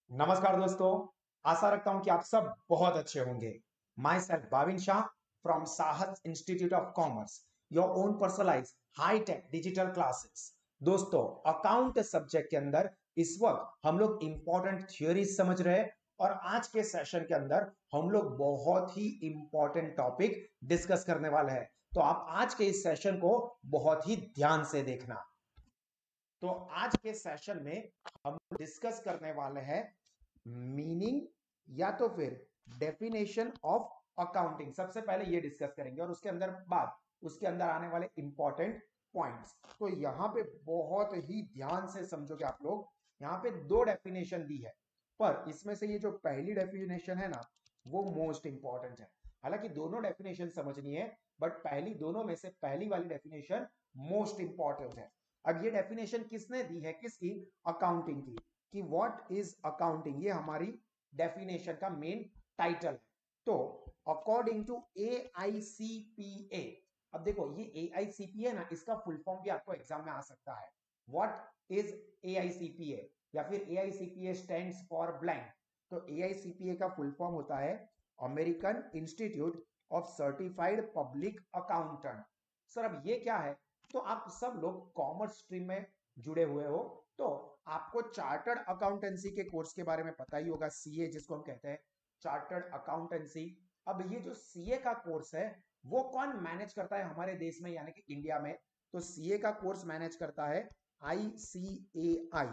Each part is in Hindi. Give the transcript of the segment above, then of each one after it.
नमस्कार दोस्तों। आशा रखता हूं कि आप सब बहुत अच्छे होंगे। Myself Bhavin Shah from Sahas institute of commerce, your own personalise high tech digital classes. दोस्तों, अकाउंट सब्जेक्ट के अंदर इस वक्त हम लोग इंपॉर्टेंट थियोरीज समझ रहे हैं और आज के सेशन के अंदर हम लोग बहुत ही इंपॉर्टेंट टॉपिक डिस्कस करने वाले हैं। तो आप आज के इस सेशन को बहुत ही ध्यान से देखना। तो आज के सेशन में हम डिस्कस करने वाले हैं मीनिंग या तो फिर डेफिनेशन ऑफ अकाउंटिंग। सबसे पहले ये डिस्कस करेंगे और उसके अंदर बाद उसके अंदर आने वाले इंपॉर्टेंट पॉइंट्स। तो यहां पे बहुत ही ध्यान से समझोगे आप लोग। यहां पे दो डेफिनेशन दी है, पर इसमें से ये जो पहली डेफिनेशन है ना, वो मोस्ट इंपॉर्टेंट है। हालांकि दोनों डेफिनेशन समझनी है, बट पहली दोनों में से पहली वाली डेफिनेशन मोस्ट इंपॉर्टेंट है। अब ये डेफिनेशन किसने दी है? किसकी? अकाउंटिंग की। कि व्हाट इज अकाउंटिंग, ये हमारी डेफिनेशन का मेन टाइटल है। तो अकॉर्डिंग टू AICPA, अब देखो ये AICPA ना, इसका फुल फॉर्म भी आपको एग्जाम में आ सकता है। व्हाट इज AICPA या फिर AICPA स्टैंड्स फॉर ब्लैंक। तो AICPA का फुल फॉर्म होता है American institute of certified public accountant. Sir अब ये क्या है? तो आप सब लोग कॉमर्स स्ट्रीम में जुड़े हुए हो, तो आपको चार्टर्ड अकाउंटेंसी के कोर्स के बारे में पता ही होगा, सीए जिसको हम कहते हैं, चार्टर्ड अकाउंटेंसी। अब ये जो सीए का कोर्स है, वो कौन मैनेज करता है हमारे देश में यानी कि इंडिया में? तो सीए का कोर्स मैनेज करता है ICAI,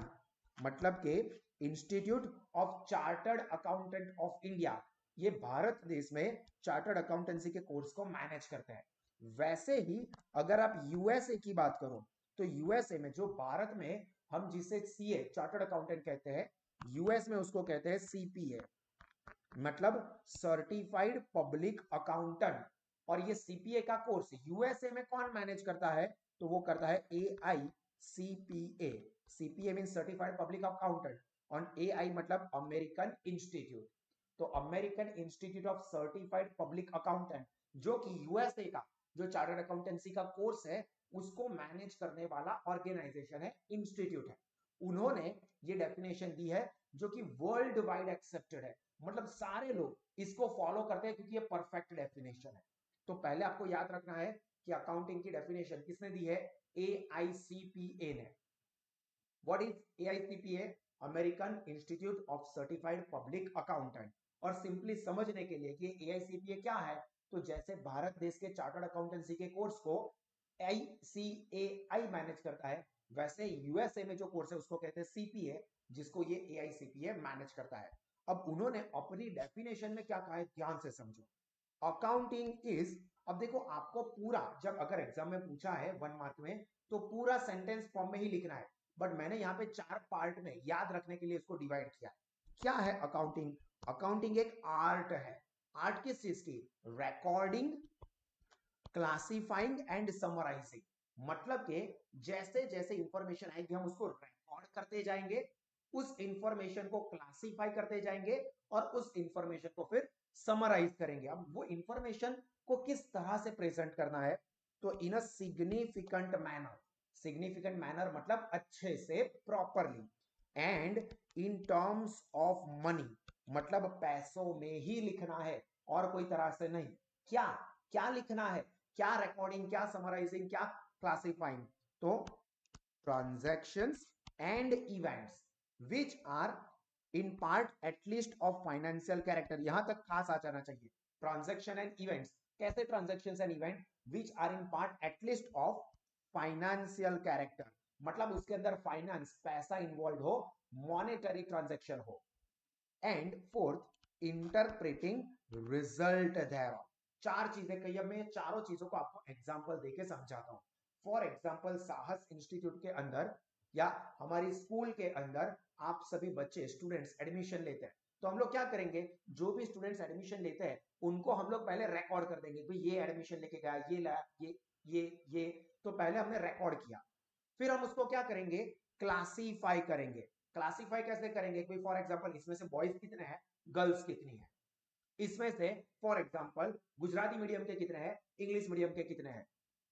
मतलब के institute of chartered accountant of India. ये भारत देश में चार्टर्ड अकाउंटेंसी के कोर्स को मैनेज करते हैं। वैसे ही अगर आप यूएसए की बात करो, तो यूएसए में जो भारत में हम जिसे सीए चार्टर्ड अकाउंटेंट कहते हैं, यूएस में उसको कहते हैं सीपीए, मतलब सर्टिफाइड पब्लिक अकाउंटेंट। और ये सीपीए का कोर्स यूएसए में कौन मैनेज करता है? तो वो करता है AICPA। CPA mean certified public accountant और AI मतलब अमेरिकन इंस्टीट्यूट। तो American institute of certified public accountant, जो कि यूएसए का जो चार्टर्ड अकाउंटेंसी का कोर्स है, उसको मैनेज करने वाला ऑर्गेनाइजेशन है, इंस्टीट्यूट है। उन्होंने ये डेफिनेशन दी है जो कि वर्ल्ड वाइड एक्सेप्टेड है, मतलब सारे लोग इसको फॉलो करते हैं क्योंकि ये परफेक्ट डेफिनेशन है। तो पहले आपको याद रखना है कि अकाउंटिंग की डेफिनेशन किसने दी है? AICPA ने। What is AICPA? American institute of certified public accountant. और सिंपली समझने के लिए कि AICPA क्या है, तो जैसे भारत देश के चार्टर्ड अकाउंटेंसी के कोर्स को ICAI मैनेज करता है, वैसे यूएसए में जो कोर्स है उसको कहते हैं CPA, जिसको ये AICPA मैनेज करता है। अब उन्होंने अपनी डेफिनेशन में क्या कहा है, ध्यान से समझो। अकाउंटिंग इज, अब देखो आपको पूरा, जब अगर एग्जाम में पूछा है 1 मार्क में, तो पूरा सेंटेंस फॉर्म में ही लिखना है, बट मैंने यहाँ पे 4 पार्ट में याद रखने के लिए इसको डिवाइड किया। क्या है अकाउंटिंग? अकाउंटिंग एक आर्ट है। आर्ट किस चीज की? Recording, classifying and summarising. मतलब के जैसे जैसे इंफॉर्मेशन आएगी हम उसको रिकॉर्ड करते जाएंगे, उस इंफॉर्मेशन को क्लासिफाई करते जाएंगे और उस इंफॉर्मेशन को फिर समराइज करेंगे। अब वो इंफॉर्मेशन को किस तरह से प्रेजेंट करना है? तो in a significant manner. Significant manner मतलब अच्छे से, properly. And in terms of money, मतलब पैसों में ही लिखना है और कोई तरह से नहीं। क्या क्या लिखना है? क्या रिकॉर्डिंग, क्या समराइजिंग, क्या क्लासिफाइंग? तो transactions and events which are in part at least of financial character. यहां तक खास आ जाना चाहिए। ट्रांजैक्शन एंड इवेंट्स, कैसे transactions and event? Which are in part at least of financial character, मतलब उसके अंदर फाइनेंस, पैसा इन्वॉल्व हो, मॉनेटरी ट्रांजैक्शन हो। And fourth, interpreting result thereof। 4 चीजें कही। अब मैं ये चारों चीजों को आपको एग्जांपल देके समझाता हूं। फॉर एग्जांपल, साहस इंस्टीट्यूट के अंदर या हमारी स्कूल के अंदर आप सभी बच्चे स्टूडेंट्स एडमिशन लेते हैं, तो हम लोग क्या करेंगे? जो भी स्टूडेंट्स एडमिशन लेते हैं उनको हम लोग पहले रिकॉर्ड कर देंगे, भाई ये एडमिशन लेके गया, ये लाया, ये तो पहले हमने रिकॉर्ड किया। फिर हम उसको क्या करेंगे? क्लासीफाई करेंगे। क्लासीफाई कैसे करेंगे? कोई फॉर एग्जांपल इसमें से बॉयज कितने हैं, गर्ल्स कितनी है, इसमें से फॉर एग्जांपल गुजराती मीडियम के कितने हैं, इंग्लिश मीडियम के कितने हैं,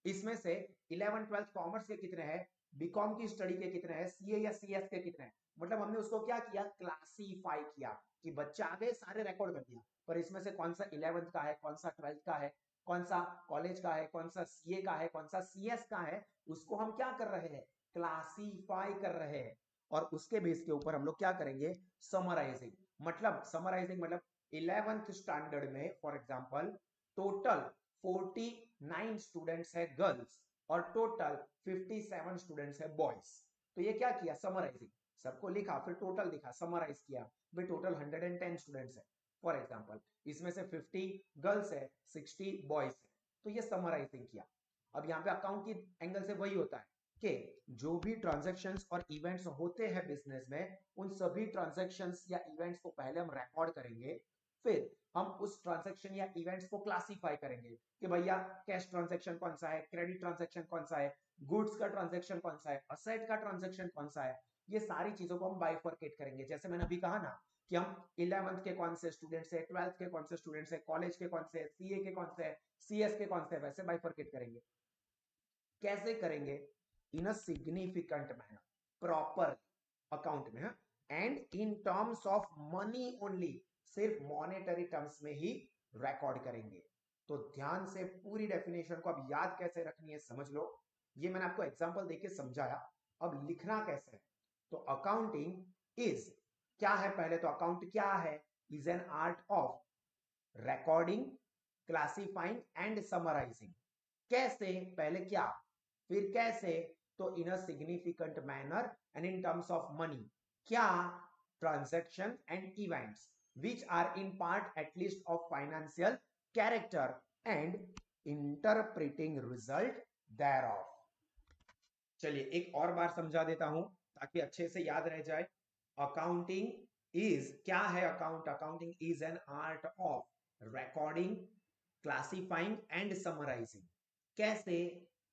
इसमें से 11th 12th कॉमर्स के कितने हैं, बीकॉम की स्टडी के कितने हैं, सीए या सीएस के कितने हैं। मतलब हमने उसको क्या किया, क्लासीफाई किया कि बच्चा आ गए सारे रिकॉर्ड कर दिया, पर इसमें से कौन सा 11th का है, कौन सा 12th का है, कौन सा कॉलेज का है, कौन सा सीए का है, कौन सा सीएस का है, उसको हम क्या कर रहे हैं, क्लासीफाई कर रहे हैं। और उसके बेस के ऊपर हम लोग क्या करेंगे, समराइजिंग। मतलब समराइजिंग मतलब 11th स्टैंडर्ड में फॉर एग्जांपल टोटल 49 स्टूडेंट्स है गर्ल्स और टोटल 57 स्टूडेंट्स है बॉयज। तो ये क्या किया, समराइजिंग, सबको लिखा फिर टोटल दिखा, समराइज किया, भाई टोटल 110 स्टूडेंट्स है फॉर एग्जांपल, इसमें से 50 गर्ल्स है, 60 बॉयज है, तो ये समराइजिंग किया। अब यहाँ पे अकाउंट की एंगल से वही होता है कि जो भी ट्रांजैक्शंस और इवेंट्स होते हैं बिजनेस में, उन सभी ट्रांजैक्शंस या इवेंट्स को पहले हम रिकॉर्ड करेंगे, फिर हम उस ट्रांजैक्शन या इवेंट्स को क्लासीफाई करेंगे कि भैया कैश ट्रांजैक्शन कौन सा है, क्रेडिट ट्रांजैक्शन कौन सा है, गुड्स का ट्रांजैक्शन कौन सा है, असेट का ट्रांजैक्शन कौन सा है। ये सारी चीजों को हम बाइफरकेट करेंगे। जैसे मैंने अभी कहा ना कि हम 11th के कौन से स्टूडेंट्स है, 12th के कौन से स्टूडेंट्स है, कॉलेज के कौन से, सीए के कौन से, सीएस के कौन से, वैसे बाइफरकेट करेंगे। कैसे करेंगे, in a significant manner, proper account में, and in terms of money only, सिर्फ मॉनेटरी टर्म्स में ही रिकॉर्ड करेंगे। तो ध्यान से पूरी डेफिनेशन को अब याद कैसे रखनी है समझ लो। ये मैंने आपको एग्जांपल देके समझाया, अब लिखना कैसे है। तो अकाउंटिंग इज क्या है, पहले तो अकाउंट क्या है, is an art of recording, classifying and summarising. कैसे, पहले क्या फिर कैसे, तो in a significant manner and in terms of money, क्या, transaction and events which are in part at least of financial character and interpreting result thereof. चलिए एक और बार समझा देता हूं ताकि अच्छे से याद रह जाए। अकाउंटिंग इज क्या है, accounting is an art of recording, classifying and summarising. कैसे,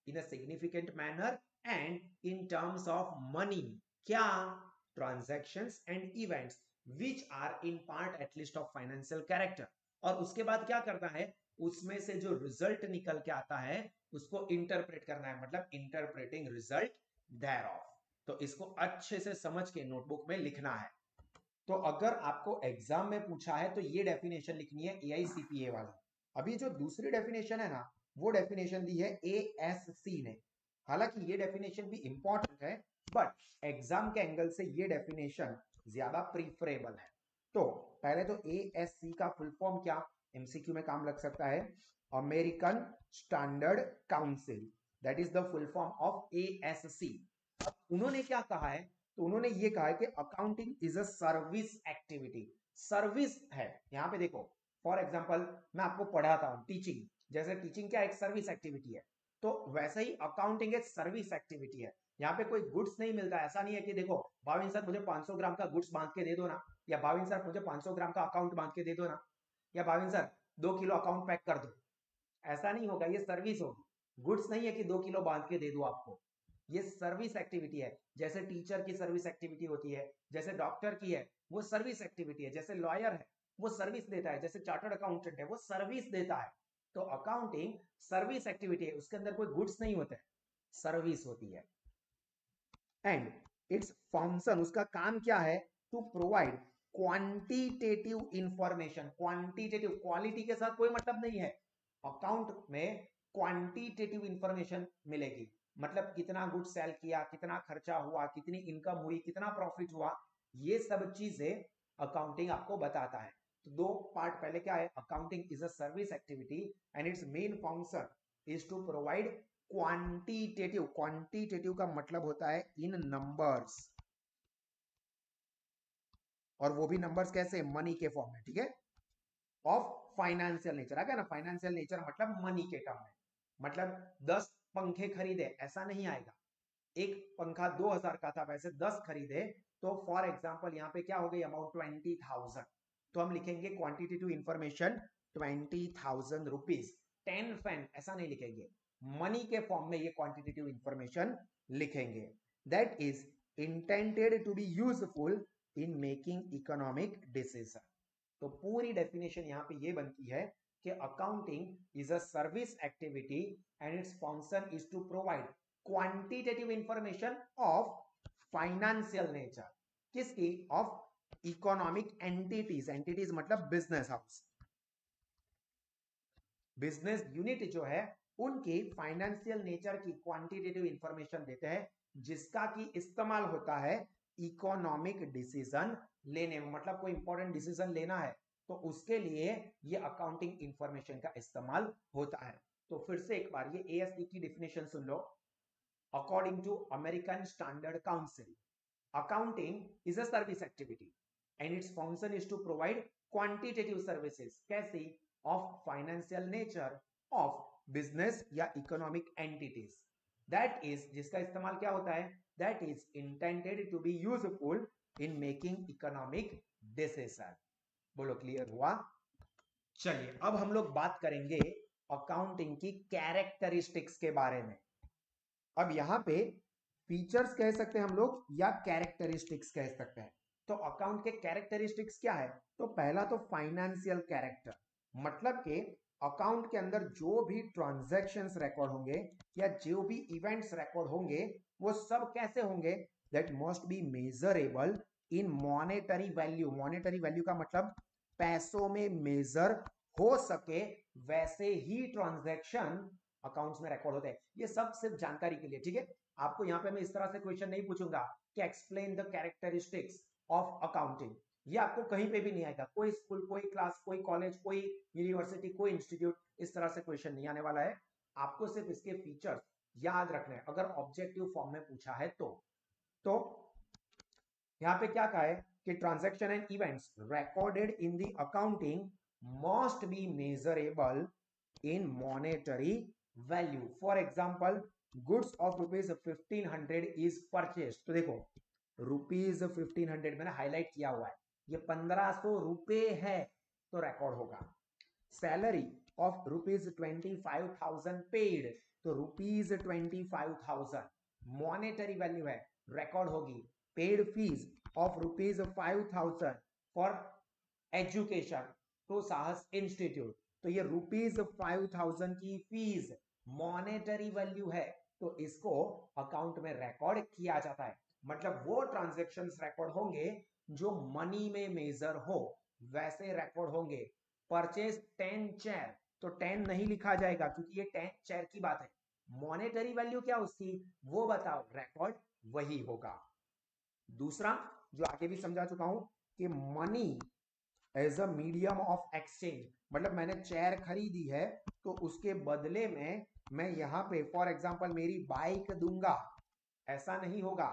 in a significant manner and in terms of money, क्या, transactions and events which are in part at least of financial character. और उसके बाद क्या करना है, उसमें से जो रिजल्ट निकल के आता है उसको इंटरप्रेट करना है, मतलब इंटरप्रेटिंग रिजल्ट देयर ऑफ। तो इसको अच्छे से समझ के नोटबुक में लिखना है। तो अगर आपको एग्जाम में पूछा है तो ये डेफिनेशन लिखनी है एआईसीपीए वाली। अभी जो दूसरी डेफिनेशन है ना, वो डेफिनेशन दी है एएससी ने। हालांकि ये डेफिनेशन भी इंपॉर्टेंट है, बट एग्जाम के एंगल से ये डेफिनेशन ज्यादा प्रीफरेबल है। तो पहले तो एएससी का फुल फॉर्म क्या, एमसीक्यू में काम लग सकता है, American standard council, that is the full form of ASC. उन्होंने क्या कहा है, तो उन्होंने ये कहा है कि accounting is a service activity. Service है, यहां पे देखो फॉर एग्जांपल मैं आपको पढ़ाता हूं टीचिंग, जैसे टीचिंग क्या एक सर्विस एक्टिविटी है, तो वैसे ही अकाउंटिंग एक सर्विस एक्टिविटी है। यहाँ पे कोई गुड्स नहीं मिलता, ऐसा नहीं है कि देखो भाविन सर मुझे 500 ग्राम का गुड्स बांध के दे दो ना, या भाविन सर मुझे 500 ग्राम का अकाउंट बांध के दे दो ना, या Bhavin sir 2 kilo account pack कर दो। ऐसा नहीं होगा, ये सर्विस होगी, गुड्स नहीं है कि 2 किलो बांध के दे दो आपको। ये सर्विस एक्टिविटी है, जैसे टीचर की सर्विस एक्टिविटी होती है, जैसे डॉक्टर की है वो सर्विस एक्टिविटी है, जैसे लॉयर है वो सर्विस देता है, जैसे चार्टर्ड अकाउंटेंट है वो सर्विस देता है। तो अकाउंटिंग सर्विस एक्टिविटी है, उसके अंदर कोई गुड्स नहीं होते, सर्विस होती है। एंड इट्स फंक्शन, उसका काम क्या है, to provide quantitative information. Quantitative, quality के साथ कोई मतलब नहीं है, अकाउंट में क्वांटिटेटिव इंफॉर्मेशन मिलेगी, मतलब कितना गुड सेल किया, कितना खर्चा हुआ, कितनी इनकम हुई, कितना प्रॉफिट हुआ, ये सब चीजें अकाउंटिंग आपको बताता है। तो दो पार्ट, पहले क्या है, accounting is a service activity and its main function is to provide quantitative, quantitative का मतलब होता है इन नंबर्स, और वो भी नंबर्स कैसे, मनी के फॉर्म में, ठीक है, ऑफ फाइनेंशियल नेचर। आ गया ना, फाइनेंशियल नेचर मतलब मनी के टर्म में, मतलब 10 पंखे खरीदे ऐसा नहीं आएगा, एक पंखा 2000 का था वैसे 10 खरीदे, तो फॉर एग्जाम्पल यहाँ पे क्या हो गई अमाउंट 20,000, तो हम लिखेंगे क्वांटिटेटिव इंफॉर्मेशन 20,000 रुपीज। 10 फैन ऐसा नहीं लिखेंगे, मनी के फॉर्म में ये क्वांटिटेटिव इंफॉर्मेशन लिखेंगे। That is intended to be useful in making economic decision. तो पूरी डेफिनेशन यहां पे ये बनती है कि accounting is a service activity and its function is to provide quantitative information of financial nature. किसकी? ऑफ इकोनॉमिक एंटिटीज, एंटिटीज मतलब बिजनेस हाउस, बिजनेस यूनिट जो है उनकी फाइनेंशियल नेचर की क्वांटिटेटिव इंफॉर्मेशन देते हैं, जिसका की इस्तेमाल होता है इकोनॉमिक डिसीजन लेने में। मतलब कोई इंपॉर्टेंट डिसीजन लेना है तो उसके लिए ये अकाउंटिंग इंफॉर्मेशन का इस्तेमाल होता है। तो फिर से एक बार ये एएसडी की डेफिनेशन सुन लो। According to American standard council, accounting is a service activity and its function is to provide quantitative services कैसी? of financial nature of business या economic entities, that is जिसका इस्तेमाल क्या होता है? that is intended to be useful in making economic decision। बोलो क्लियर हुआ? चलिए अब हम लोग बात करेंगे अकाउंटिंग की कैरेक्टरिस्टिक्स के बारे में। अब यहां पे फीचर्स कह सकते हैं हम लोग या कैरेक्टरिस्टिक्स कह सकते हैं। तो अकाउंट के कैरेक्टरिस्टिक्स क्या है? तो पहला तो फाइनेंशियल कैरेक्टर, मतलब कि अकाउंट के अंदर जो भी ट्रांजैक्शंस रिकॉर्ड होंगे या जो भी इवेंट्स रिकॉर्ड होंगे वो सब कैसे होंगे? That must be measurable in monetary value. Monetary value का मतलब पैसों में मेजर हो सके, वैसे ही ट्रांजैक्शन अकाउंट्स में रिकॉर्ड होते हैं। ये सब सिर्फ जानकारी के लिए, ठीक है? आपको यहां पे मैं इस तरह से क्वेश्चन नहीं पूछूंगा कि explain the characteristics of accounting. ये आपको कहीं पे भी नहीं आएगा, कोई स्कूल, कोई क्लास, कोई कॉलेज, कोई यूनिवर्सिटी, कोई इंस्टीट्यूट, इस तरह से क्वेश्चन नहीं आने वाला है। आपको सिर्फ इसके फीचर्स याद रखने हैं अगर ऑब्जेक्टिव फॉर्म में पूछा है तो यहां पे क्या कहा है कि transaction and events recorded in the accounting must be measurable in monetary value. For example goods of rupees 1500 is purchase. तो देखो रुपीज 1500 मैंने हाईलाइट किया हुआ है, ये 1500 रुपए है तो रिकॉर्ड होगा। सैलरी ऑफ रुपीज 25,000 पेड, तो रुपीज 25,000 मॉनेटरी वैल्यू है, रिकॉर्ड होगी। Paid fees of rupees 5,000 for education to Sahas institute, तो ये रुपीज 5,000 की फीस मॉनेटरी वैल्यू है, तो इसको अकाउंट में रिकॉर्ड किया जाता है। मतलब वो ट्रांजैक्शंस रिकॉर्ड होंगे जो मनी में मेजर हो, वैसे रिकॉर्ड होंगे। परचेज 10 चेयर, तो 10 नहीं लिखा जाएगा क्योंकि ये 10 चेयर की बात है। मॉनेटरी वैल्यू क्या उसकी वो बताओ, रिकॉर्ड वही होगा। दूसरा जो आगे भी समझा चुका हूं कि money as a medium of exchange, मतलब मैंने चेयर खरीदी है तो उसके बदले में मैं यहां पे फॉर एग्जांपल मेरी बाइक दूंगा, ऐसा नहीं होगा।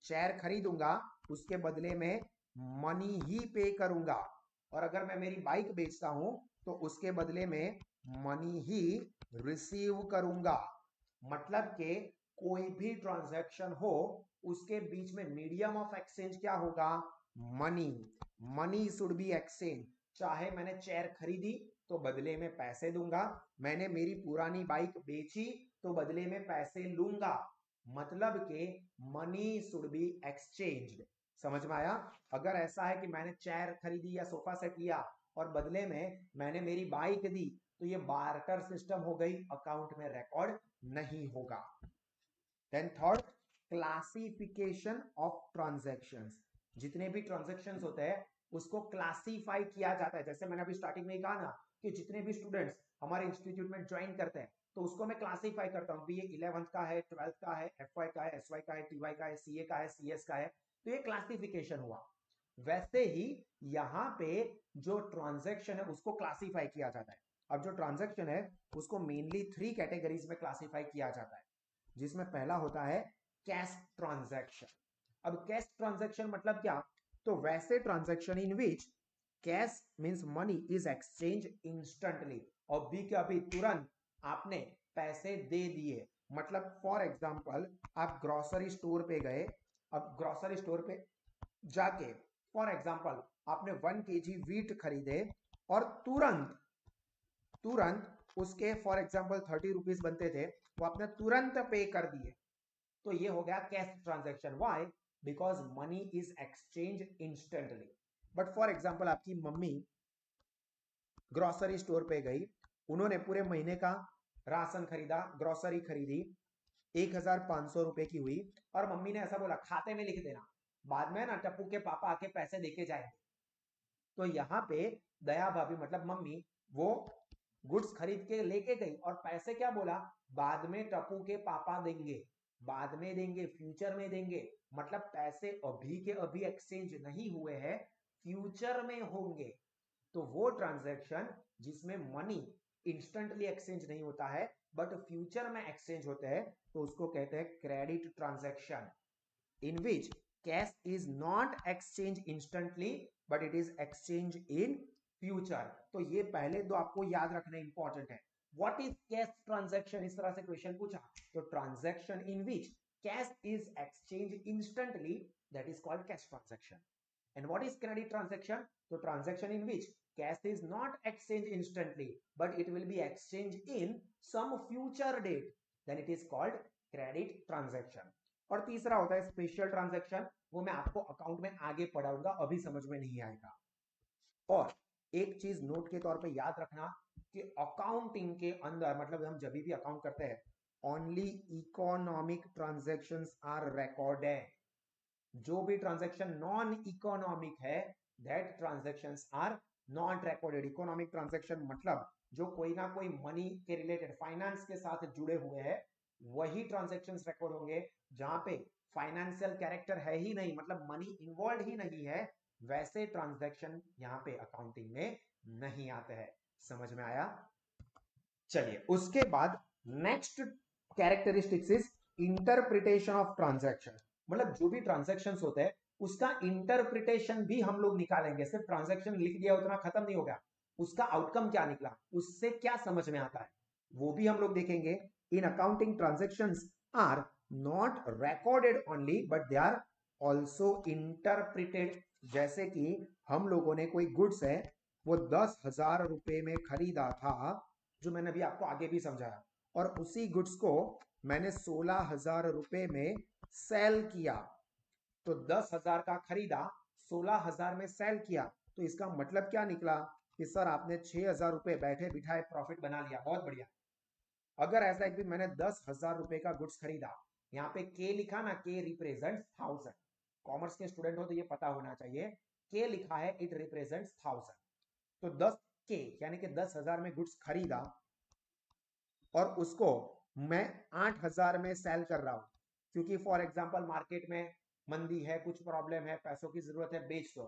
चेयर खरीदूंगा उसके बदले में मनी ही पे करूंगा, और अगर मैं मेरी बाइक बेचता हूं तो उसके बदले में मनी ही रिसीव करूंगा। मतलब कि कोई भी ट्रांजैक्शन हो उसके बीच में मीडियम ऑफ एक्सचेंज क्या होगा? Money. Money should be exchange. चाहे मैंने चेयर खरीदी तो बदले में पैसे दूंगा, मैंने मेरी पुरानी बाइक बेची तो बदले में पैसे लूंगा। मतलब कि मनी शुड बी एक्सचेंज्ड। समझ में आया? अगर ऐसा है कि मैंने चेयर खरीदी या सोफा सेट लिया और बदले में मैंने मेरी बाइक दी, तो ये बार्टर सिस्टम हो गई, अकाउंट में रिकॉर्ड नहीं होगा। Then third, classification of transactions. जितने भी ट्रांजैक्शंस होते हैं उसको क्लासिफाई किया जाता है। जैसे मैंने अभी स्टार्टिंग में ही कहा ना कि जितने भी स्टूडेंट्स हमारे इंस्टीट्यूट में ज्वाइन करते हैं तो उसको मैं क्लासिफाई करता हूँ कि ये 11th का है, 12th का है, FY का है, SY का है, TY का है, CA का है, CS का है, तो ये क्लासिफिकेशन हुआ। वैसे ही यहां पे जो ट्रांजैक्शन है उसको क्लासिफाई किया जाता है। अब जो ट्रांजैक्शन है उसको मेनली 3 कैटेगरीज में क्लासिफाई किया जाता है, जिसमें पहला होता है कैश ट्रांजैक्शन। अब कैश ट्रांजैक्शन मतलब क्या? तो वैसे transaction in which cash means money is exchange instantly, और भी क्या अभी तुरंत आपने पैसे दे दिए। मतलब फॉर एग्जांपल आप ग्रोसरी स्टोर पे गए, अब ग्रोसरी स्टोर पे जाके फॉर एग्जांपल आपने 1 kg वीट खरीदे और तुरंत तुरंत उसके फॉर एग्जांपल 30 रुपीज बनते थे, वो आपने तुरंत पे कर दिए, तो ये हो गया cash transaction. Why? Because money is exchange instantly. But for example आपकी मम्मी ग्रोसरी स्टोर पे गई, उन्होंने पूरे महीने का राशन खरीदा, ग्रोसरी खरीदी, 1,500 रुपए की हुई, और मम्मी ने ऐसा बोला खाते में लिख देना, बाद में ना टप्पू के पापा आके पैसे देके जाएंगे। तो यहाँ पे दया भाभी मतलब मम्मी वो गुड्स खरीद के लेके गई और पैसे क्या बोला, बाद में टप्पू के पापा देंगे, बाद में देंगे, फ्यूचर में देंगे। मतलब पैसे अभी के अभी एक्सचेंज नहीं हुए हैं, फ्यूचर में होंगे। तो वो ट्रांजैक्शन जिसमें मनी इंस्टेंटली एक्सचेंज नहीं होता है बट फ्यूचर में एक्सचेंज होते हैं, तो उसको कहते हैं credit transaction, in which cash is not exchanged instantly but it is exchanged in future। तो ये पहले दो आपको याद रखना इंपॉर्टेंट है। व्हाट इज कैश ट्रांजैक्शन, इस तरह से क्वेश्चन पूछा तो transaction in which cash is exchange instantly, that is called cash transaction. And what is credit transaction, तो transaction in which cash is not exchanged instantly but it will be exchanged in some future date, then it is called credit transaction। और तीसरा होता है स्पेशल ट्रांजैक्शन, वो मैं आपको अकाउंट में आगे पढ़ाऊंगा, अभी समझ में नहीं आएगा। और एक चीज नोट के तौर पे याद रखना कि अकाउंटिंग के अंदर मतलब हम जब भी अकाउंट करते हैं, only economic transactions are recorded. जो भी ट्रांजैक्शन नॉन इकोनॉमिक है that transactions are not recorded. Economic transaction मतलब जो कोई ना कोई मनी के रिलेटेड फाइनेंस के साथ जुड़े हुए हैं वही ट्रांजैक्शंस रिकॉर्ड होंगे। जहां पे फाइनेंशियल कैरेक्टर है ही नहीं, मतलब मनी इन्वॉल्व ही नहीं है, वैसे ट्रांजैक्शन यहाँ पे अकाउंटिंग में नहीं आते हैं। समझ में आया? चलिए उसके बाद next characteristics is interpretation of transaction. मतलब जो भी ट्रांजैक्शंस होते हैं उसका इंटरप्रिटेशन भी हम लोग निकालेंगे। सिर्फ ट्रांजैक्शन लिख दिया उतना खत्म नहीं हो गया, उसका आउटकम क्या निकला, उससे क्या समझ में आता है, वो भी हम लोग देखेंगे। In accounting transactions are not recorded only but they are also interpreted. जैसे कि हम लोगों ने कोई गुड्स है वो 10,000 रुपए में खरीदा था, जो मैंने अभी आपको आगे भी समझाया, और उसी गुड्स को मैंने 16,000 रुपए में सेल किया। तो 10,000 का खरीदा, 16,000 में सेल किया, तो इसका मतलब क्या निकला कि सर आपने 6,000 रुपए बैठे बिठाए प्रॉफिट बना लिया, बहुत बढ़िया। अगर ऐसा एक दिन मैंने 10,000 रुपए का गुड्स खरीदा, यहाँ पे के लिखा ना, के रिप्रेजेंट 1000, कॉमर्स के स्टूडेंट हो तो ये पता होना चाहिए, के लिखा है इट रिप्रेजेंट्स 1000। तो 10 के यानी कि 10,000 में गुड्स खरीदा और उसको मैं 8,000 में सेल कर रहा हूं, क्योंकि फॉर एग्जांपल मार्केट में मंदी है, कुछ प्रॉब्लम है, पैसों की जरूरत है, बेच दो।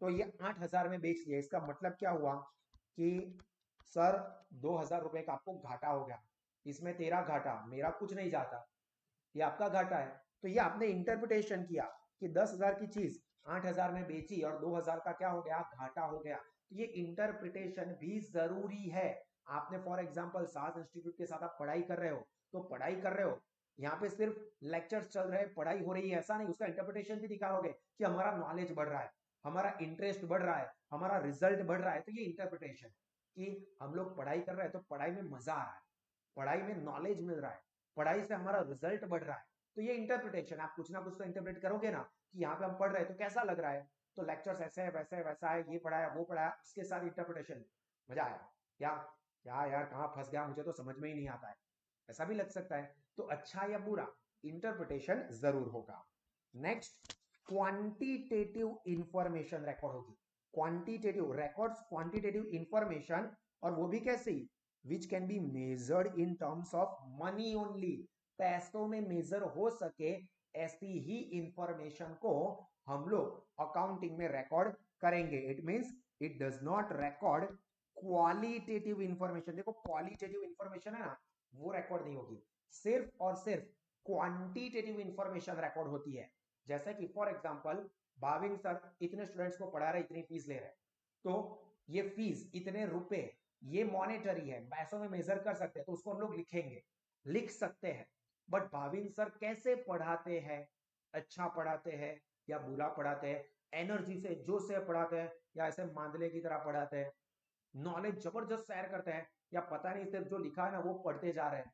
तो ये 8,000 में बेच दिया, इसका मतलब क्या हुआ कि सर 2,000 रुपए का आपको घाटा हो गया, इसमें तेरा घाटा, मेरा कुछ नहीं जाता, ये आपका घाटा है। तो ये आपने इंटरप्रिटेशन किया कि 10,000 की चीज 8,000 में बेची और 2,000 का क्या हो गया, घाटा हो गया। तो ये इंटरप्रिटेशन भी जरूरी है। आपने फॉर एग्जांपल सास इंस्टीट्यूट के साथ आप पढ़ाई कर रहे हो, तो पढ़ाई कर रहे हो, यहाँ पे सिर्फ लेक्चर्स चल रहे हैं, पढ़ाई हो रही है, ऐसा नहीं, उसका इंटरप्रिटेशन भी दिखाओगे कि हमारा नॉलेज बढ़ रहा है, हमारा इंटरेस्ट बढ़ रहा है, हमारा रिजल्ट बढ़ रहा है। तो ये इंटरप्रिटेशन कि हम लोग पढ़ाई कर रहे हैं तो पढ़ाई में मजा आ रहा है, पढ़ाई में नॉलेज मिल रहा है, पढ़ाई से हमारा रिजल्ट बढ़ रहा है। तो ये इंटरप्रिटेशन, आप कुछ ना कुछ तो इंटरप्रेट करोगे ना कि यहाँ पे हम पढ़ रहे हैं तो कैसा लग रहा है, तो लेक्चर्स ऐसे है, वैसे है, वैसा है, ये पढ़ाया वो पढ़ाया, उसके साथ इंटरप्रिटेशन, मजा आया क्या, क्या यार कहाँ फंस गया, मुझे तो समझ में ही नहीं आता है, ऐसा भी लग सकता है। तो अच्छा या बुरा, इंटरप्रिटेशन जरूर होगा। नेक्स्ट, क्वांटिटेटिव इंफॉर्मेशन रिकॉर्ड होगी। क्वांटिटेटिव रिकॉर्ड्स क्वांटिटेटिव इंफॉर्मेशन, और वो भी कैसे, which can be measured in terms of money only, पैसों में मेजर हो सके ऐसी ही इंफॉर्मेशन को हम लोग अकाउंटिंग में रिकॉर्ड करेंगे। It means it does not record qualitative information. देखो क्वालिटेटिव इंफॉर्मेशन है ना, वो रिकॉर्ड नहीं होगी, सिर्फ और सिर्फ क्वांटिटेटिव इंफॉर्मेशन रिकॉर्ड होती है। जैसे कि फॉर एग्जांपल भाविन सर इतने स्टूडेंट्स को पढ़ा रहे, इतनी फीस ले रहे, तो ये फीस इतने रुपए, ये मॉनेटरी है, पैसों में मेजर कर सकते हैं, तो उसको हम लोग लिखेंगे, लिख सकते हैं। बट भाविन सर कैसे पढ़ाते हैं, अच्छा पढ़ाते हैं या बुरा पढ़ाते हैं, एनर्जी से जोश से पढ़ाते हैं या ऐसे मांदले की तरह पढ़ाते हैं, नॉलेज जबरदस्त शेयर करते हैं या पता नहीं सिर्फ जो लिखा है ना वो पढ़ते जा रहे हैं,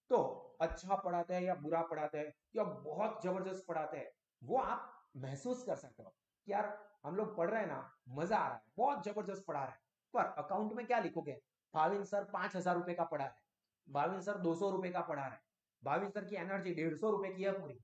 तो अच्छा पढ़ाते हैं या बुरा पढ़ाते हैं या बहुत जबरदस्त पढ़ाते हैं, वो आप महसूस कर सकते हो कि यार हम लोग पढ़ रहे हैं ना, मजा आ रहा है, बहुत जबरदस्त पढ़ा रहे हैं। पर अकाउंट में क्या लिखोगे, भाविन सर 5,000 रुपए का पढ़ा है, भाविन सर 200 रुपए का पढ़ा रहे हैं, भाविन सर की एनर्जी 150 रुपए की है पूरी,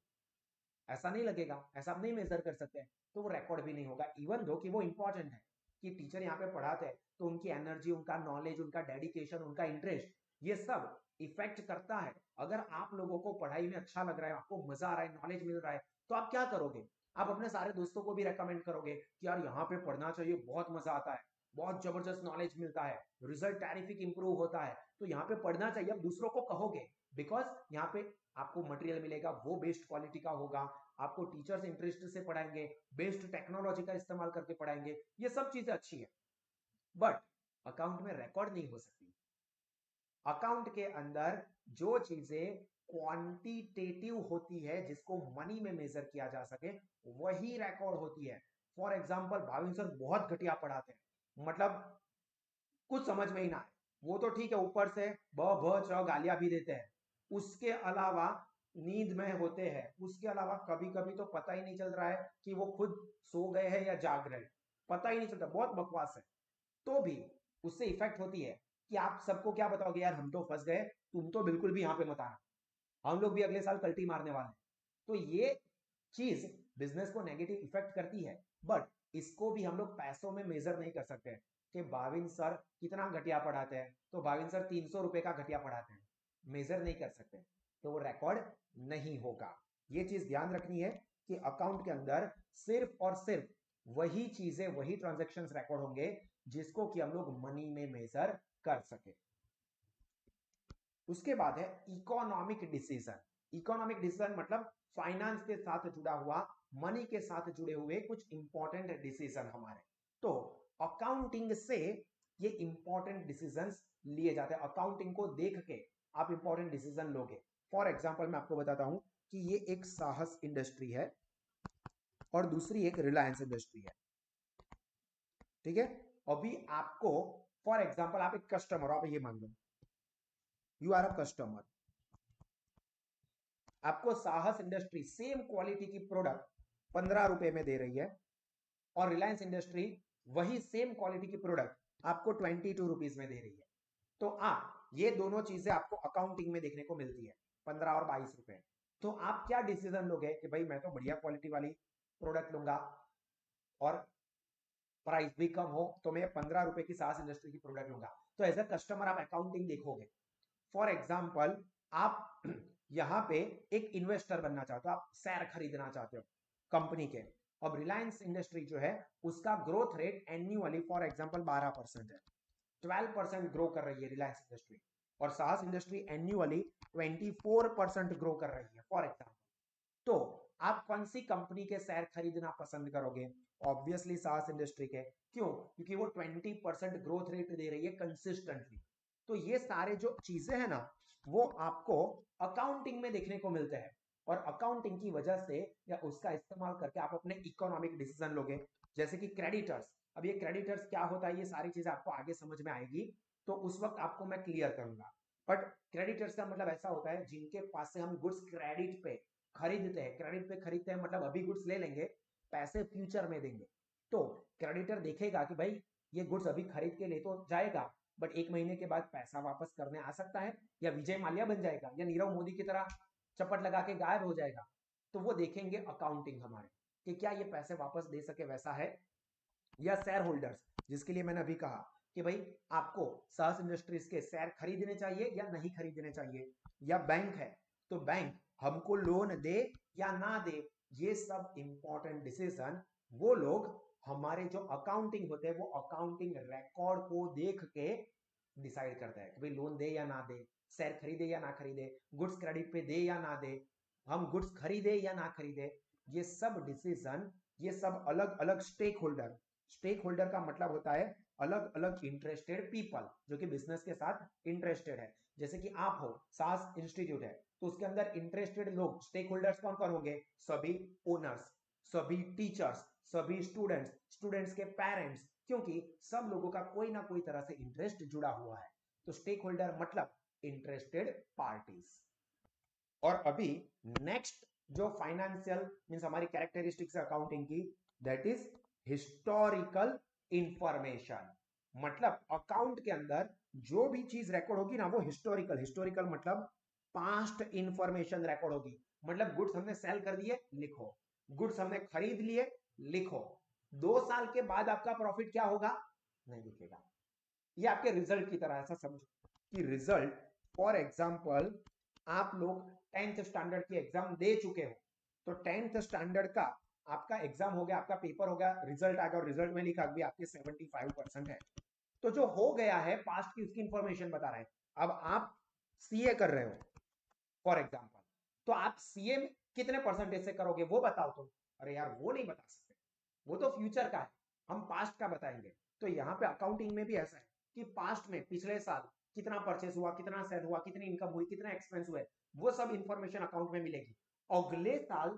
ऐसा नहीं लगेगा, ऐसा आप नहीं मेजर कर सकते, तो वो रिकॉर्ड भी नहीं होगा। इवन दो कि वो इंपॉर्टेंट है कि टीचर यहाँ पे पढ़ाते हैं, तो उनकी एनर्जी, उनका नॉलेज, उनका डेडिकेशन, उनका इंटरेस्ट, ये सब इफेक्ट करता है। अगर आप लोगों को पढ़ाई में अच्छा लग रहा है, आपको मजा आ रहा है, नॉलेज मिल रहा है, तो आप क्या करोगे? आप अपने सारे दोस्तों को भी रेकमेंड करोगे कि यार यहाँ पे पढ़ना चाहिए, बहुत मजा आता है, बहुत जबरदस्त नॉलेज मिलता है, रिजल्ट टेरिफिक इंप्रूव होता है, तो यहाँ पे पढ़ना चाहिए। आप दूसरों को कहोगे, बिकॉज यहाँ पे आपको मटेरियल मिलेगा, वो बेस्ट क्वालिटी का होगा, आपको टीचर्स इंटरेस्ट से पढ़ाएंगे, बेस्ट टेक्नोलॉजी का इस्तेमाल करके पढ़ाएंगे, ये सब चीजें अच्छी है। बट अकाउंट में रिकॉर्ड नहीं हो सकती। अकाउंट के अंदर जो चीजें क्वांटिटेटिव होती है, जिसको मनी में मेजर किया जा सके, वही रिकॉर्ड होती है। फॉर एग्जाम्पल भाविन सर बहुत घटिया पढ़ाते हैं, मतलब कुछ समझ में ही ना आए, वो तो ठीक है, ऊपर से ब भ च गालियां भी देते हैं, उसके अलावा नींद में होते हैं, उसके अलावा कभी कभी तो पता ही नहीं चल रहा है कि वो खुद सो गए हैं या जाग रहे हैं, पता ही नहीं चलता, बहुत बकवास है। तो भी उससे इफेक्ट होती है कि आप सबको क्या बताओगे, यार हम तो फंस गए, तुम तो बिल्कुल भी यहाँ पे मत आना, हम लोग भी अगले साल कल्टी मारने वाले हैं। तो ये चीज बिजनेस को नेगेटिव इफेक्ट करती है। बट इसको भी हम लोग पैसों में मेजर नहीं कर सकते कि भाविन सर कितना घटिया पढ़ाते हैं, तो भाविन सर 300 रुपए का घटिया पढ़ाते हैं, मेजर नहीं कर सकते, तो वो रिकॉर्ड नहीं होगा। ये चीज ध्यान रखनी है कि अकाउंट के अंदर सिर्फ और सिर्फ वही चीजें, वही ट्रांजेक्शन रिकॉर्ड होंगे जिसको कि हम लोग मनी में मेजर कर सके। उसके बाद है इकोनॉमिक डिसीजन। इकोनॉमिक डिसीजन मतलब फाइनेंस के साथ जुड़ा हुआ, मनी के साथ जुड़े हुए कुछ इंपॉर्टेंट डिसीजन हमारे। तो अकाउंटिंग से ये इंपॉर्टेंट डिसीजंस लिए जाते हैं, अकाउंटिंग को देख के आप इंपॉर्टेंट डिसीजन लोगे। फॉर एग्जांपल मैं आपको बताता हूं कि ये एक साहस इंडस्ट्री है और दूसरी एक रिलायंस इंडस्ट्री है, ठीक है। अभी आपको फॉर एग्जांपल आप एक कस्टमर, आप ये मान लो यू आर अ कस्टमर, आपको साहस इंडस्ट्री सेम क्वालिटी की प्रोडक्ट 15 रुपए में दे रही है, और रिलायंस इंडस्ट्री वही सेम क्वालिटी की प्रोडक्ट आपको 22 रुपीज में दे रही है। तो आप ये दोनों चीजें आपको अकाउंटिंग में देखने को मिलती है, 15 और 22 रुपए। तो आप क्या डिसीजन लोगे कि भाई मैं तो बढ़िया क्वालिटी वाली प्रोडक्ट लूंगा और प्राइस भी कम हो, तो मैं 15 रुपए की साहस इंडस्ट्री की प्रोडक्ट लूंगा। तो एज अ कस्टमर आप अकाउंटिंग देखोगे। फॉर एग्जाम्पल आप यहां पे एक इन्वेस्टर बनना चाहते हो, आप शेयर खरीदना चाहते हो कंपनी के। अब रिलायंस इंडस्ट्री जो है उसका growth rate annually for example 12% है, 12% ग्रो कर रही है रिलायंस इंडस्ट्री, और साहस इंडस्ट्री एन्युअली 24% ग्रो कर रही है फॉर एग्जाम्पल। तो आप कौन सी कंपनी के शेयर खरीदना पसंद करोगे? ऑब्वियसली साहस इंडस्ट्री के। क्यों? क्योंकि वो 20% ग्रोथ रेट दे रही है कंसिस्टेंटली। तो ये सारे जो चीजें हैं ना, वो आपको अकाउंटिंग में देखने को मिलते हैं, और अकाउंटिंग की वजह से या उसका इस्तेमाल करके आप अपने इकोनॉमिक डिसीजन लोगे। जैसे कि क्रेडिटर्स, अब ये क्रेडिटर्स क्या होता है, ये सारी चीजें आपको आगे समझ में आएगी, तो उस वक्त आपको मैं क्लियर करूंगा। बट क्रेडिटर्स का मतलब ऐसा होता है जिनके पास से हम गुड्स क्रेडिट पे खरीदते हैं, क्रेडिट पे खरीदते हैं मतलब अभी गुड्स ले लेंगे, पैसे फ्यूचर में देंगे। तो क्रेडिटर देखेगा कि भाई ये गुड्स अभी खरीद के ले तो जाएगा, बट 1 महीने के बाद पैसा वापस करने आ सकता है, या विजय माल्या बन जाएगा, या नीरव मोदी की तरह चपट लगा के गायब हो जाएगा। तो वो देखेंगे अकाउंटिंग हमारे कि क्या ये पैसे वापस दे सके वैसा है। या शेयर होल्डर्स, जिसके लिए मैंने अभी कहा कि भाई आपको साहस इंडस्ट्रीज के शेयर खरीदने चाहिए या नहीं खरीदने चाहिए। या बैंक है, तो बैंक हमको लोन दे या ना दे, ये सब इंपॉर्टेंट डिसीजन वो लोग हमारे जो अकाउंटिंग होते हैं, वो अकाउंटिंग रिकॉर्ड को देख के डिसाइड करता है कि भाई लोन दे या ना दे, शेयर खरीदे या ना खरीदे, गुड्स क्रेडिट पे दे या ना दे, हम गुड्स खरीदे या ना खरीदे। ये सब डिसीजन, ये सब अलग अलग स्टेक होल्डर, स्टेक होल्डर का मतलब होता है अलग अलग इंटरेस्टेड पीपल जो कि बिजनेस के साथ इंटरेस्टेड है। जैसे कि आप हो, सास इंस्टीट्यूट है, तो उसके अंदर इंटरेस्टेड लोग स्टेक होल्डर्स कौन कौन होंगे? सभी ओनर्स, सभी टीचर्स, सभी स्टूडेंट्स, स्टूडेंट्स के पेरेंट्स, क्योंकि सब लोगों का कोई ना कोई तरह से इंटरेस्ट जुड़ा हुआ है। तो स्टेक होल्डर मतलब इंटरेस्टेड पार्टीज। और अभी नेक्स्ट जो फाइनेंशियल मींस हमारी कैरेक्टरिस्टिक्स है अकाउंटिंग की, दैट इज हिस्टोरिकल इंफॉर्मेशन। मतलब अकाउंट के अंदर जो भी चीज रिकॉर्ड होगी ना, वो हिस्टोरिकल, हिस्टोरिकल मतलब पास्ट इंफॉर्मेशन रिकॉर्ड होगी। मतलब गुड्स हमने सेल कर दिए, लिखो। गुड्स हमने खरीद लिए, लिखो। 2 साल के बाद आपका प्रॉफिट क्या होगा, नहीं दिखेगा। ये आपके रिजल्ट की तरह, ऐसा समझो कि रिजल्ट, फॉर एग्जाम्पल आप लोग 10th स्टैंडर्ड की एग्जाम दे चुके हो, तो 10th स्टैंडर्ड का आपका एग्जाम हो गया, आपका पेपर हो गया, रिजल्ट आ गया, और रिजल्ट में लिखा भी आपके 75% है। तो जो हो गया है पास्ट की, उसकी इंफॉर्मेशन बता रहा है। अब आप सीए कर रहे हो फॉर एग्जाम्पल, तो आप सीए में कितने परसेंटेज से करोगे वो बताओ तुम। अरे यार वो नहीं बता सकते, वो तो फ्यूचर का है, हम पास्ट का बताएंगे। तो यहाँ पे अकाउंटिंग में भी ऐसा है कि पास्ट में पिछले साल कितना परचेस हुआ, कितना सेल हुआ, कितनी इनकम हुई, कितना एक्सपेंस हुए, वो सब इंफॉर्मेशन अकाउंट में मिलेगी। अगले साल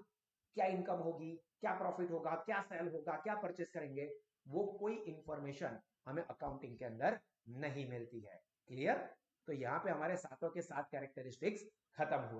क्या इनकम होगी, क्या प्रॉफिट होगा, क्या सेल होगा, क्या परचेस करेंगे, वो कोई इंफॉर्मेशन हमें अकाउंटिंग के अंदर नहीं मिलती है। क्लियर? तो यहाँ पे हमारे सातों के सात कैरेक्टरिस्टिक्स खत्म हुए।